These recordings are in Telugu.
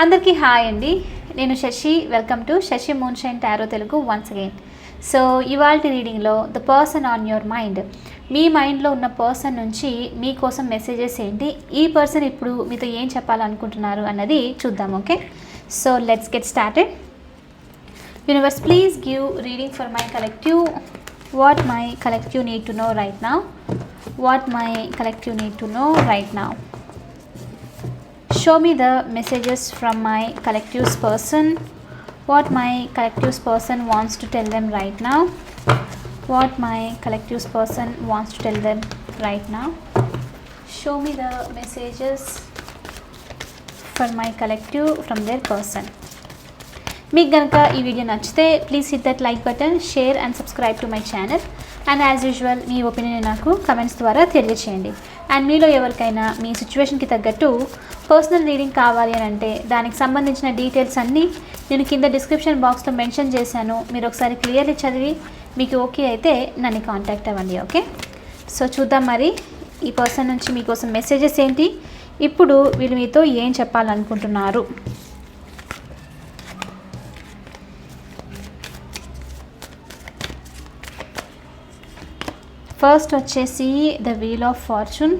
అందరికీ హాయ్ అండి. నేను Shashi. Welcome to Shashi moonshine tarot Telugu once again. So ఇవాళ రీడింగ్లో the person on your mind, మీ మైండ్లో ఉన్న పర్సన్ నుంచి మీకోసం మెసేజెస్ ఏంటి, ఈ పర్సన్ ఇప్పుడు మీతో ఏం చెప్పాలనుకుంటున్నారు అన్నది చూద్దాం. Okay, so let's get started. Universe, please give reading for my collective. What my collective need to know right now. What my collective need to know right now. Show me the messages from my collective's person. What my collective's person wants to tell them right now. What my collective's person wants to tell them right now. Show me the messages for my collective from their person. మీకు కనుక ఈ వీడియో నచ్చితే please hit that like button, share and subscribe to my channel. And as usual me opinion నాకు కమెంట్స్ ద్వారా తెలియజేయండి. అండ్ మీలో ఎవరికైనా మీ సిచ్యువేషన్కి తగ్గట్టు పర్సనల్ రీడింగ్ కావాలి అని అంటే దానికి సంబంధించిన డీటెయిల్స్ అన్నీ నేను కింద డిస్క్రిప్షన్ బాక్స్లో మెన్షన్ చేశాను. మీరు ఒకసారి క్లియర్లీ చదివి మీకు ఓకే అయితే నన్ను కాంటాక్ట్ అవ్వండి. ఓకే, సో చూద్దాం మరి ఈ పర్సన్ నుంచి మీకోసం మెసేజెస్ ఏంటి, ఇప్పుడు వీళ్ళు మీతో ఏం చెప్పాలనుకుంటున్నారు. ఫస్ట్ వచ్చేసి the wheel of fortune,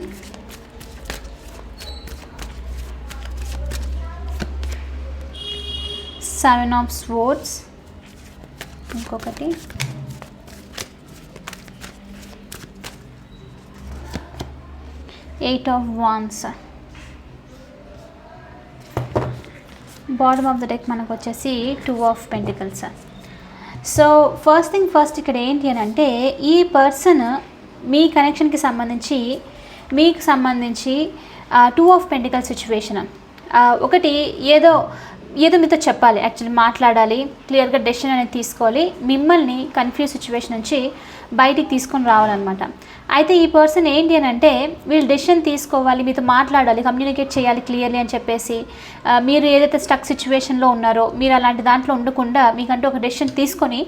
seven of swords, ఇంకొకటి eight of wands. Bottom of the deck మనకు వచ్చేసి two of pentacles. So first thing first, ఇక్కడ ఏంటి అని అంటే ఈ పర్సన్ మీ కనెక్షన్కి సంబంధించి మీకు సంబంధించి టూ ఆఫ్ పెంటికల్ సిచ్యువేషన్. ఒకటి ఏదో మీతో చెప్పాలి, యాక్చువల్లీ మాట్లాడాలి, క్లియర్గా డెసిషన్ అనేది తీసుకోవాలి, మిమ్మల్ని కన్ఫ్యూజ్ సిచ్యువేషన్ నుంచి బయటికి తీసుకొని రావాలన్నమాట. అయితే ఈ పర్సన్ ఏంటి అని అంటే వీళ్ళు డెసిషన్ తీసుకోవాలి, మీతో మాట్లాడాలి, కమ్యూనికేట్ చేయాలి క్లియర్లీ అని చెప్పేసి, మీరు ఏదైతే స్టక్ సిచ్యువేషన్లో ఉన్నారో మీరు అలాంటి దాంట్లో ఉండకుండా మీకంటూ ఒక డెసిషన్ తీసుకొని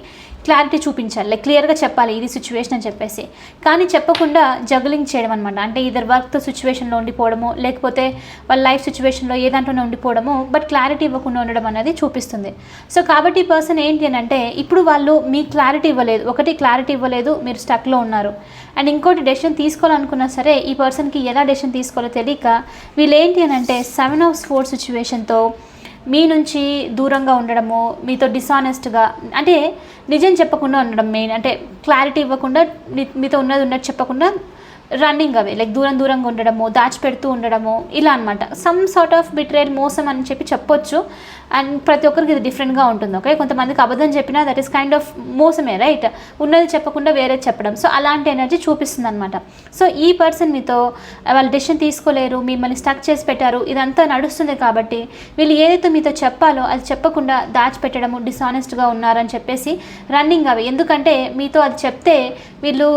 క్లారిటీ చూపించాలి, లైక్ క్లియర్గా చెప్పాలి ఇది సిచ్యువేషన్ అని చెప్పేసి. కానీ చెప్పకుండా జగ్లింగ్ చేయడం అనమాట. అంటే ఇద్దరు వర్క్తో సిచ్యువేషన్లో ఉండిపోవడము, లేకపోతే వాళ్ళ లైఫ్ సిచ్యువేషన్లో ఏ దాంట్లోనే ఉండిపోవడము, బట్ క్లారిటీ ఇవ్వకుండా ఉండడం అనేది చూపిస్తుంది. సో కాబట్టి ఈ పర్సన్ ఏంటి అని అంటే ఇప్పుడు వాళ్ళు మీ క్లారిటీ ఇవ్వలేదు, ఒకటి క్లారిటీ ఇవ్వలేదు, మీరు స్టక్లో ఉన్నారు. అండ్ ఇంకోటి డెసిషన్ తీసుకోవాలనుకున్నా సరే ఈ పర్సన్కి ఎలా డెసిషన్ తీసుకోవాలో తెలియక వీళ్ళు ఏంటి అని అంటే సెవెన్ ఆఫ్ స్వోర్డ్స్ సిచ్యువేషన్తో మీ నుంచి దూరంగా ఉండడము, మీతో డిసానెస్ట్గా, అంటే నిజం చెప్పకుండా ఉండడం మెయిన్, అంటే క్లారిటీ ఇవ్వకుండా మీతో ఉన్నట్టు చెప్పకుండా రన్నింగ్ అవే, లైక్ దూరంగా ఉండడము, దాచిపెడుతూ ఉండడము, ఇలా అనమాట. సమ్ సార్ట్ ఆఫ్ బిట్రేల్, మోసం అని చెప్పొచ్చు. అండ్ ప్రతి ఒక్కరికి ఇది డిఫరెంట్గా ఉంటుంది. ఓకే, కొంతమందికి అబద్ధం చెప్పినా దట్ ఈస్ కైండ్ ఆఫ్ మోసమే, రైట్? ఉన్నది చెప్పకుండా వేరే చెప్పడం. సో అలాంటి ఎనర్జీ చూపిస్తుంది అనమాట. సో ఈ పర్సన్ మీతో వాళ్ళు డెసిషన్ తీసుకోలేరు, మిమ్మల్ని స్టక్ చేసి పెట్టారు, ఇదంతా నడుస్తుంది. కాబట్టి వీళ్ళు ఏదైతే మీతో చెప్పాలో అది చెప్పకుండా దాచిపెట్టడము, డిసానెస్ట్గా ఉన్నారని చెప్పేసి రన్నింగ్ అవి. ఎందుకంటే మీతో అది చెప్తే వీళ్ళు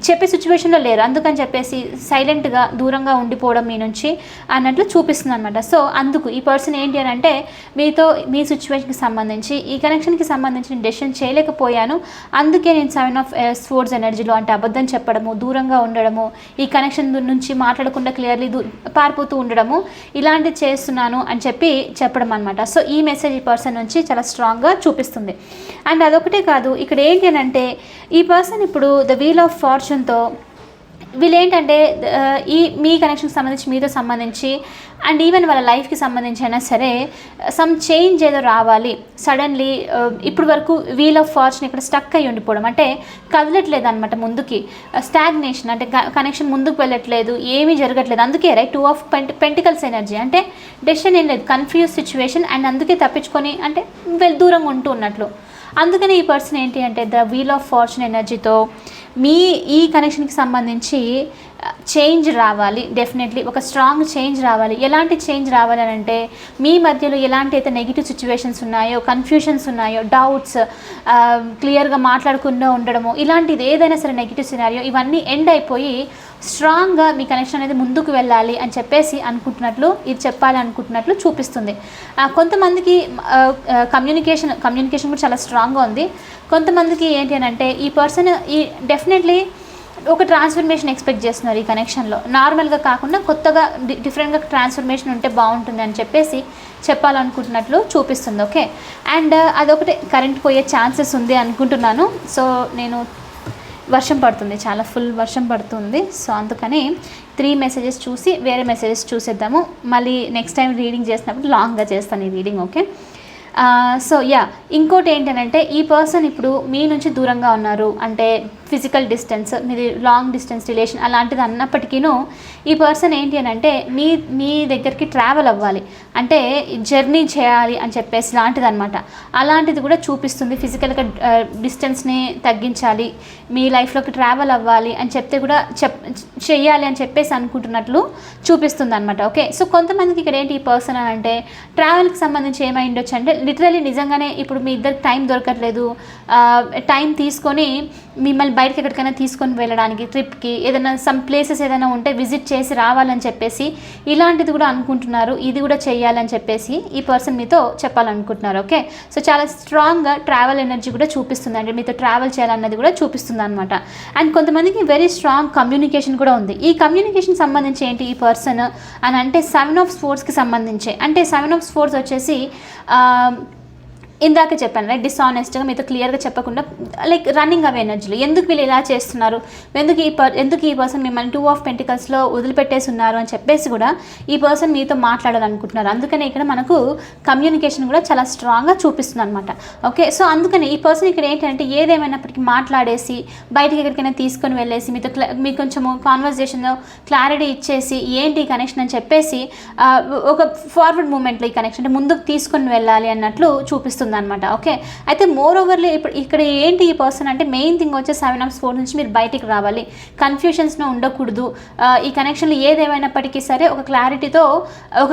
చెప్పే సిచ్యువేషన్లో లేరు, అందుకని చెప్పేసి సైలెంట్గా దూరంగా ఉండిపోవడం మీ నుంచి అన్నట్లు చూపిస్తుంది అనమాట. సో అందుకు ఈ పర్సన్ ఏంటి అని అంటే మీతో మీ సిచ్యువేషన్కి సంబంధించి ఈ కనెక్షన్కి సంబంధించి నేను డెసిషన్ చేయలేకపోయాను, అందుకే నేను సెవెన్ ఆఫ్ స్వోర్డ్స్ ఎనర్జీలో, అంటే అబద్ధం చెప్పడము, దూరంగా ఉండడము, ఈ కనెక్షన్ నుంచి మాట్లాడకుండా క్లియర్లీ పారిపోతూ ఉండడము, ఇలాంటివి చేస్తున్నాను అని చెప్పడం అనమాట. సో ఈ మెసేజ్ ఈ పర్సన్ నుంచి చాలా స్ట్రాంగ్గా చూపిస్తుంది. అండ్ అదొకటే కాదు, ఇక్కడ ఏంటి అని అంటే ఈ పర్సన్ ఇప్పుడు ద వీల్ ఆఫ్ ఫార్చ్యూన్తో వీళ్ళు ఏంటంటే ఈ మీ కనెక్షన్కి సంబంధించి, మీతో సంబంధించి అండ్ ఈవెన్ వాళ్ళ లైఫ్కి సంబంధించి అయినా సరే సమ్ చేంజ్ ఏదో రావాలి సడన్లీ. ఇప్పుడు వరకు వీల్ ఆఫ్ ఫార్చ్యూన్ ఇక్కడ స్టక్ అయ్యి ఉండిపోవడం, అంటే కదలట్లేదు అనమాట ముందుకి, స్టాగ్నేషన్, అంటే కనెక్షన్ ముందుకు వెళ్ళట్లేదు, ఏమీ జరగట్లేదు. అందుకే right two of pentacles energy, అంటే డెసిషన్ ఏం లేదు, కన్ఫ్యూజ్ సిచ్యువేషన్, అండ్ అందుకే తప్పించుకొని అంటే దూరంగా ఉంటూ ఉన్నట్లు. అందుకని ఈ పర్సన్ ఏంటి అంటే ద వీల్ ఆఫ్ ఫార్చ్యూన్ ఎనర్జీతో మీ ఈ కనెక్షన్కి సంబంధించి చేంజ్ రావాలి, డెఫినెట్లీ ఒక స్ట్రాంగ్ చేంజ్ రావాలి. ఎలాంటి చేంజ్ రావాలి అని అంటే మీ మధ్యలో ఎలాంటి అయితే నెగిటివ్ సిచ్యువేషన్స్ ఉన్నాయో, కన్ఫ్యూషన్స్ ఉన్నాయో, డౌట్స్, క్లియర్గా మాట్లాడకుండా ఉండడము, ఇలాంటిది ఏదైనా సరే నెగిటివ్ సినారియో ఇవన్నీ ఎండ్ అయిపోయి స్ట్రాంగ్గా మీ కనెక్షన్ అనేది ముందుకు వెళ్ళాలి అని చెప్పేసి అనుకుంటున్నట్లు, ఇది చెప్పాలి అనుకుంటున్నట్లు చూపిస్తుంది. కొంతమందికి కమ్యూనికేషన్ కూడా చాలా స్ట్రాంగ్గా ఉంది. కొంతమందికి ఏంటి అని అంటే ఈ పర్సన్ డెఫినెట్లీ ఒక ట్రాన్స్ఫర్మేషన్ ఎక్స్పెక్ట్ చేస్తున్నారు ఈ కనెక్షన్లో. నార్మల్గా కాకుండా కొత్తగా డిఫరెంట్గా ట్రాన్స్ఫర్మేషన్ ఉంటే బాగుంటుంది అని చెప్పేసి చెప్పాలనుకుంటున్నట్లు చూపిస్తుంది. ఓకే, అండ్ అదొకటి కరెంట్ పోయే ఛాన్సెస్ ఉంది అనుకుంటున్నాను. సో నేను వర్షం పడుతుంది, చాలా ఫుల్ వర్షం పడుతుంది. సో అందుకని 3 మెసేజెస్ చూసి వేరే మెసేజెస్ చూసేద్దాము. మళ్ళీ నెక్స్ట్ టైం రీడింగ్ చేసినప్పుడు లాంగ్గా చేస్తాను ఈ రీడింగ్. ఓకే, సో ఇంకోటి ఏంటంటే ఈ పర్సన్ ఇప్పుడు మీ నుంచి దూరంగా ఉన్నారు అంటే ఫిజికల్ డిస్టెన్స్, మీది లాంగ్ డిస్టెన్స్ రిలేషన్ అలాంటిది అన్నప్పటికీను ఈ పర్సన్ ఏంటి అని అంటే మీ దగ్గరికి ట్రావెల్ అవ్వాలి అంటే జర్నీ చేయాలి అని చెప్పేసి లాంటిది అనమాట. అలాంటిది కూడా చూపిస్తుంది. ఫిజికల్గా డిస్టెన్స్ని తగ్గించాలి, మీ లైఫ్లోకి ట్రావెల్ అవ్వాలి అని చెప్తే కూడా చెయ్యాలి అని చెప్పేసి అనుకుంటున్నట్లు చూపిస్తుంది అనమాట. ఓకే, సో కొంతమందికి ఇక్కడ ఏంటి ఈ పర్సన్ అని అంటే ట్రావెల్కి సంబంధించి ఏమై ఉండొచ్చు అంటే లిటరలీ నిజంగానే ఇప్పుడు మీ ఇద్దరికి టైం దొరకట్లేదు, టైం తీసుకొని మిమ్మల్ని బయటకి ఎక్కడికైనా తీసుకొని వెళ్ళడానికి ట్రిప్కి ఏదైనా సమ్ ప్లేసెస్ ఏదైనా ఉంటే విజిట్ చేసి రావాలని చెప్పేసి ఇలాంటిది కూడా అనుకుంటున్నారు. ఇది కూడా చేయాలని చెప్పేసి ఈ పర్సన్ మీతో చెప్పాలనుకుంటున్నారు. ఓకే, సో చాలా స్ట్రాంగ్గా ట్రావెల్ ఎనర్జీ కూడా చూపిస్తుంది, అంటే మీతో ట్రావెల్ చేయాలన్నది కూడా చూపిస్తుంది అనమాట. అండ్ కొంతమందికి వెరీ స్ట్రాంగ్ కమ్యూనికేషన్ కూడా ఉంది. ఈ కమ్యూనికేషన్ సంబంధించి ఏంటి ఈ పర్సన్ అని అంటే 7 ఆఫ్ స్పోర్ట్స్కి సంబంధించి, అంటే 7 ఆఫ్ స్పోర్ట్స్ వచ్చేసి ఇందాక చెప్పాను రైట్, డిస్ఆనెస్ట్గా మీతో క్లియర్గా చెప్పకుండా లైక్ రన్నింగ్ అవే ఎనర్జీలు, ఎందుకు వీళ్ళు ఇలా చేస్తున్నారు, ఎందుకు ఈ పర్సన్ మిమ్మల్ని 2 ఆఫ్ పెంటికల్స్లో వదిలిపెట్టేసి ఉన్నారు అని చెప్పేసి కూడా ఈ పర్సన్ మీతో మాట్లాడాలనుకుంటున్నారు. అందుకనే ఇక్కడ మనకు కమ్యూనికేషన్ కూడా చాలా స్ట్రాంగ్గా చూపిస్తుంది అనమాట. ఓకే, సో అందుకని ఈ పర్సన్ ఇక్కడ ఏంటంటే ఏదేమైనప్పటికీ మాట్లాడేసి బయటికి ఎక్కడికైనా తీసుకొని వెళ్ళేసి మీకు కొంచెము కాన్వర్జేషన్లో క్లారిటీ ఇచ్చేసి ఏంటి ఈ కనెక్షన్ అని చెప్పేసి ఒక ఫార్వర్డ్ మూమెంట్లో ఈ కనెక్షన్ అంటే ముందుకు తీసుకొని వెళ్ళాలి అన్నట్లు చూపిస్తుంది అనమాట. ఓకే, అయితే మోర్ ఓవర్లీ ఇప్పుడు ఇక్కడ ఏంటి ఈ పర్సన్ అంటే మెయిన్ థింగ్ వచ్చే 7 ఆఫ్ స్పోర్ట్స్ నుంచి మీరు బయటికి రావాలి, కన్ఫ్యూషన్స్లో ఉండకూడదు, ఈ కనెక్షన్లో ఏదేమైనప్పటికీ సరే ఒక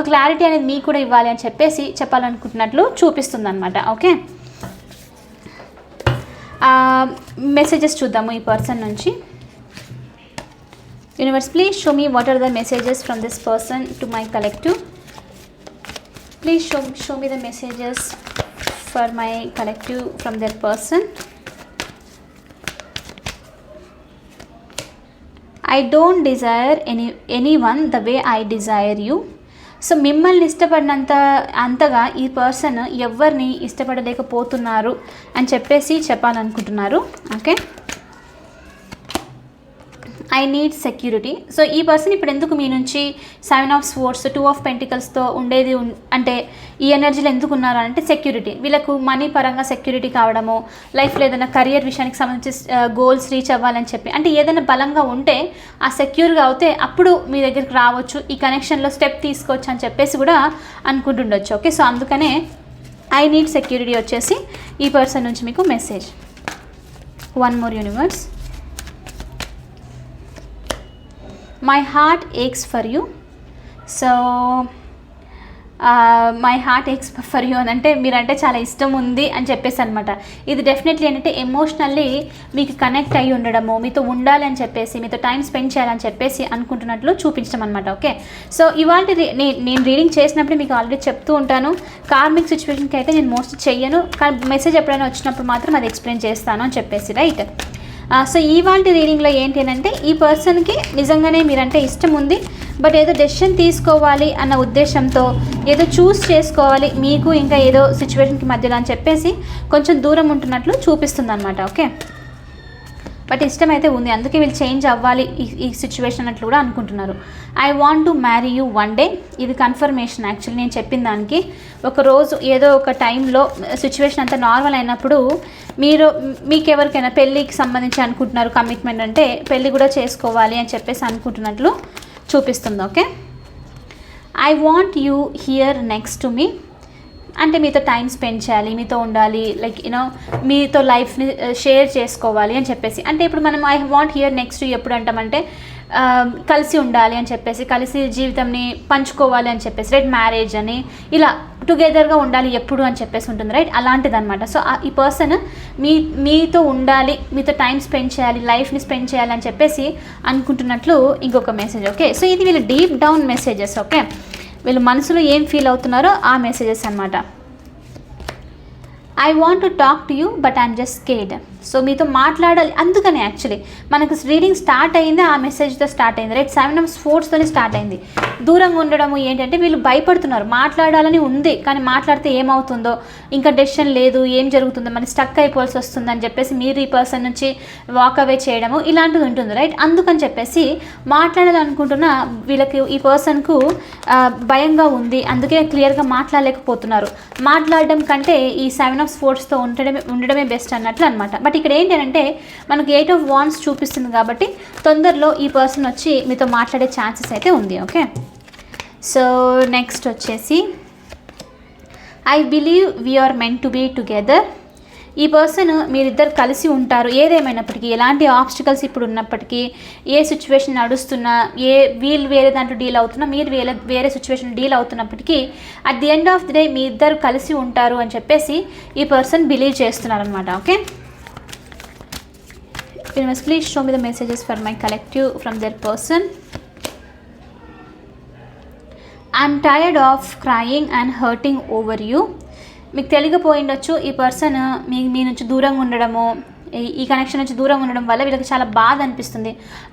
క్లారిటీ అనేది మీకు కూడా ఇవ్వాలి అని చెప్పేసి చెప్పాలనుకుంటున్నట్లు చూపిస్తుంది అనమాట. ఓకే, మెసేజెస్ చూద్దాము ఈ పర్సన్ నుంచి. Universe please show me what are the messages from this person to my collective. Please show me the messages for my collective from their person. I don't desire anyone the way I desire you. So మిమ్మల్ని అంతగా ఈ పర్సన్ ఎవరిని ఇష్టపడలేకపోతున్నారు అని చెప్పేసి చెప్పాలనుకుంటున్నారు. Okay, I need security. So ఈ పర్సన్ ఇప్పుడు ఎందుకు మీ నుంచి 7 ఆఫ్ స్పోర్ట్స్ 2 ఆఫ్ పెంటికల్స్తో ఉండేది అంటే ఈ ఎనర్జీలో ఎందుకు ఉన్నారు అంటే సెక్యూరిటీ, వీళ్ళకు మనీ పరంగా సెక్యూరిటీ కావడము, లైఫ్లో ఏదైనా కెరియర్ విషయానికి సంబంధించి గోల్స్ రీచ్ అవ్వాలని చెప్పి అంటే ఏదైనా బలంగా ఉంటే ఆ సెక్యూర్గా అవుతే అప్పుడు మీ దగ్గరికి రావచ్చు, ఈ కనెక్షన్లో స్టెప్ తీసుకోవచ్చు అని చెప్పేసి కూడా అనుకుంటుండొచ్చు. ఓకే, సో అందుకనే ఐ నీడ్ సెక్యూరిటీ వచ్చేసి ఈ పర్సన్ నుంచి మీకు message. One more universe. My heart aches for you. So my heart X for you అని అంటే మీరంటే చాలా ఇష్టం ఉంది అని చెప్పేసి అనమాట. ఇది డెఫినెట్లీ ఏంటంటే ఎమోషనల్లీ మీకు కనెక్ట్ అయ్యి ఉండడము, మీతో ఉండాలి అని చెప్పేసి, మీతో టైం స్పెండ్ చేయాలని చెప్పేసి అనుకుంటున్నట్లు చూపించడం అనమాట. ఓకే, సో ఇవాళ నేను రీడింగ్ చేసినప్పుడు మీకు ఆల్రెడీ చెప్తూ ఉంటాను, కార్మిక్ సిచ్యువేషన్కి అయితే నేను మోస్ట్ చెయ్యను, కానీ మెసేజ్ ఎప్పుడైనా వచ్చినప్పుడు మాత్రం అది ఎక్స్ప్లెయిన్ చేస్తాను అని చెప్పేసి, రైట్. సో ఇవాళ రీడింగ్లో ఏంటి అంటే ఈ పర్సన్కి నిజంగానే మీరంటే ఇష్టం ఉంది, బట్ ఏదో డెసిషన్ తీసుకోవాలి అన్న ఉద్దేశంతో ఏదో చూస్ చేసుకోవాలి మీకు ఇంకా ఏదో సిచ్యువేషన్కి మధ్యలో అని చెప్పేసి కొంచెం దూరం ఉంటున్నట్లు చూపిస్తుంది అనమాట. ఓకే, బట్ ఇష్టం అయితే ఉంది, అందుకే వీళ్ళు చేంజ్ అవ్వాలి ఈ సిచ్యువేషన్ అన్నట్లు కూడా అనుకుంటున్నారు. I want to marry you one day. ఇది కన్ఫర్మేషన్ యాక్చువల్లీ నేను చెప్పిన దానికి. ఒక రోజు ఏదో ఒక టైంలో సిచ్యువేషన్ అంతా నార్మల్ అయినప్పుడు మీకు ఎవరికైనా పెళ్ళికి సంబంధించి అనుకుంటున్నారు, కమిట్మెంట్ అంటే పెళ్ళి కూడా చేసుకోవాలి అని చెప్పేసి అనుకుంటున్నట్లు చూపిస్తుంది. Okay, I want you here next to me అంటే మీతో టైం స్పెండ్ చేయాలి, మీతో ఉండాలి, లైక్ మీతో లైఫ్ని షేర్ చేసుకోవాలి అని చెప్పేసి. అంటే ఇప్పుడు మనం ఐ వాంట్ హియర్ నెక్స్ట్ ఎప్పుడు అంటామంటే కలిసి ఉండాలి అని చెప్పేసి, కలిసి జీవితంని పంచుకోవాలి అని చెప్పేసి, రైట్, మ్యారేజ్ అని ఇలా టుగెదర్గా ఉండాలి ఎప్పుడు అని చెప్పేసి ఉంటుంది, రైట్, అలాంటిది అనమాట. సో ఈ పర్సన్ మీతో ఉండాలి, మీతో టైం స్పెండ్ చేయాలి, లైఫ్ని స్పెండ్ చేయాలి అని చెప్పేసి అనుకుంటున్నట్లు ఇంకొక మెసేజ్. ఓకే, సో ఇది వీళ్ళు డీప్ డౌన్ మెసేజెస్. ఓకే, వీళ్ళు మనసులో ఏం ఫీల్ అవుతున్నారో ఆ మెసేజెస్ అనమాట. I want to talk to you but I'm just scared. So మీతో మాట్లాడాలి. అందుకని యాక్చువల్లీ మనకు రీడింగ్ స్టార్ట్ అయింది ఆ మెసేజ్తో స్టార్ట్ అయింది, రైట్? 7 of Swordsతోనే స్టార్ట్ అయింది. దూరంగా ఉండడము ఏంటంటే వీళ్ళు భయపడుతున్నారు, మాట్లాడాలని ఉంది కానీ మాట్లాడితే ఏమవుతుందో, ఇంకా డెసిషన్ లేదు, ఏం జరుగుతుందో, మరి స్టక్ అయిపోవాల్సి వస్తుందని చెప్పేసి మీరు ఈ పర్సన్ నుంచి వాక్ అవే చేయడము ఇలాంటిది ఉంటుంది, రైట్? అందుకని చెప్పేసి మాట్లాడాలనుకుంటున్న వీళ్ళకి ఈ పర్సన్కు భయంగా ఉంది, అందుకే క్లియర్గా మాట్లాడలేకపోతున్నారు. మాట్లాడడం కంటే ఈ 7 of Swordsతో ఉండడమే బెస్ట్ అన్నట్లు అనమాట. బట్ ఇక్కడ ఏంటి అంటే మనకు 8 of Wands చూపిస్తుంది కాబట్టి తొందరలో ఈ పర్సన్ వచ్చి మీతో మాట్లాడే ఛాన్సెస్ అయితే ఉంది. ఓకే, సో నెక్స్ట్ వచ్చేసి I believe we are meant to be together. ఈ పర్సన్ మీరిద్దరు కలిసి ఉంటారు ఏదేమైనప్పటికీ, ఎలాంటి ఆబ్స్టికల్స్ ఇప్పుడు ఉన్నప్పటికీ, ఏ సిచ్యువేషన్ నడుస్తున్నా, వీళ్ళు వేరే దాంట్లో డీల్ అవుతున్నా, మీరు వేరే సిచ్యువేషన్ డీల్ అవుతున్నప్పటికీ at the end of the day మీ ఇద్దరు కలిసి ఉంటారు అని చెప్పేసి ఈ పర్సన్ బిలీవ్ చేస్తున్నారు అనమాట. Okay, universe please show me the messages for my collective from their person. I'm tired of crying and hurting over you. మీకు తెలియకపోయిండొచ్చు ఈ పర్సన్ మీ నుంచి దూరంగా ఉండడము, ఈ కనెక్షన్ నుంచి దూరంగా ఉండడం వల్ల వీళ్ళకి చాలా బాధ అనిపిస్తుంది,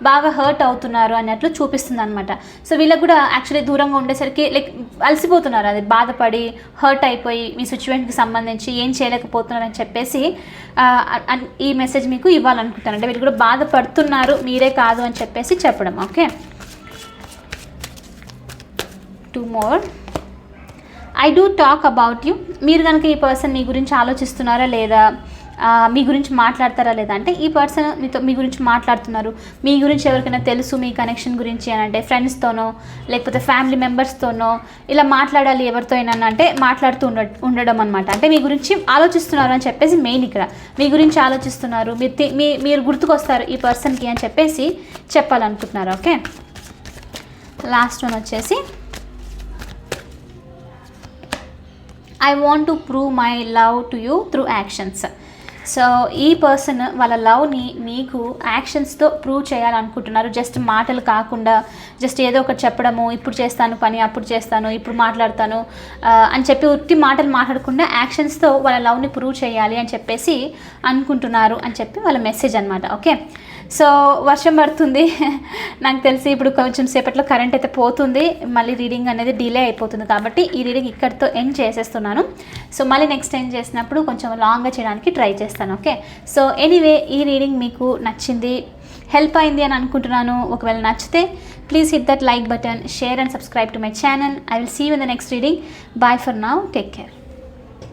బాగా హర్ట్ అవుతున్నారు అన్నట్లు చూపిస్తుంది అనమాట. సో వీళ్ళకి కూడా యాక్చువల్లీ దూరంగా ఉండేసరికి లైక్ అలసిపోతున్నారు, అది బాధపడి హర్ట్ అయిపోయి మీ సిచ్యువేషన్కి సంబంధించి ఏం చేయలేకపోతున్నారు అని చెప్పేసి ఈ మెసేజ్ మీకు ఇవ్వాలనుకుంటాను. అంటే వీళ్ళు కూడా బాధపడుతున్నారు, మీరే కాదు అని చెప్పేసి చెప్పడం. Okay, 2 more. I do talk about you. మీరు కనుక ఈ పర్సన్ మీ గురించి ఆలోచిస్తున్నారా లేదా, మీ గురించి మాట్లాడతారా లేదా అంటే ఈ పర్సన్ మీ గురించి మాట్లాడుతున్నారు. మీ గురించి ఎవరికైనా తెలుసు మీ కనెక్షన్ గురించి అని అంటే ఫ్రెండ్స్తోనో లేకపోతే ఫ్యామిలీ మెంబర్స్తోనో ఇలా మాట్లాడాలి ఎవరితో అయినా అంటే మాట్లాడుతూ ఉండడం అనమాట. అంటే మీ గురించి ఆలోచిస్తున్నారు అని చెప్పేసి మెయిన్ ఇక్కడ మీ గురించి ఆలోచిస్తున్నారు, మీరు గుర్తుకొస్తారు ఈ పర్సన్కి అని చెప్పేసి చెప్పాలనుకుంటున్నారు. ఓకే, లాస్ట్ వన్ వచ్చేసి I want to prove my love to you through actions. So ఈ పర్సన్ వాళ్ళ లవ్ని మీకు యాక్షన్స్తో ప్రూవ్ చేయాలనుకుంటున్నారు. జస్ట్ మాటలు కాకుండా జస్ట్ ఏదో ఒకటి చెప్పడము, ఇప్పుడు చేస్తాను పని, అప్పుడు చేస్తాను, ఇప్పుడు మాట్లాడతాను అని చెప్పి ఉత్తి మాటలు మాట్లాడకుండా యాక్షన్స్తో వాళ్ళ లవ్ని ప్రూవ్ చేయాలి అని చెప్పేసి అనుకుంటున్నారు అని చెప్పి వాళ్ళ మెసేజ్ అనమాట. ఓకే, సో వర్షం పడుతుంది నాకు తెలిసి ఇప్పుడు కొంచెం సేపట్లో కరెంట్ అయితే పోతుంది, మళ్ళీ రీడింగ్ అనేది డిలే అయిపోతుంది కాబట్టి ఈ రీడింగ్ ఇక్కడితో ఎండ్ చేసేస్తున్నాను. సో మళ్ళీ నెక్స్ట్ టైం చేసినప్పుడు కొంచెం లాంగ్గా చేయడానికి ట్రై చేస్తాను. ఓకే, సో ఎనీవే ఈ రీడింగ్ మీకు నచ్చింది, హెల్ప్ అయింది అని అనుకుంటున్నాను. ఒకవేళ నచ్చితే please hit that like button, share and subscribe to my channel. I will see you in the next reading. Bye for now, take care.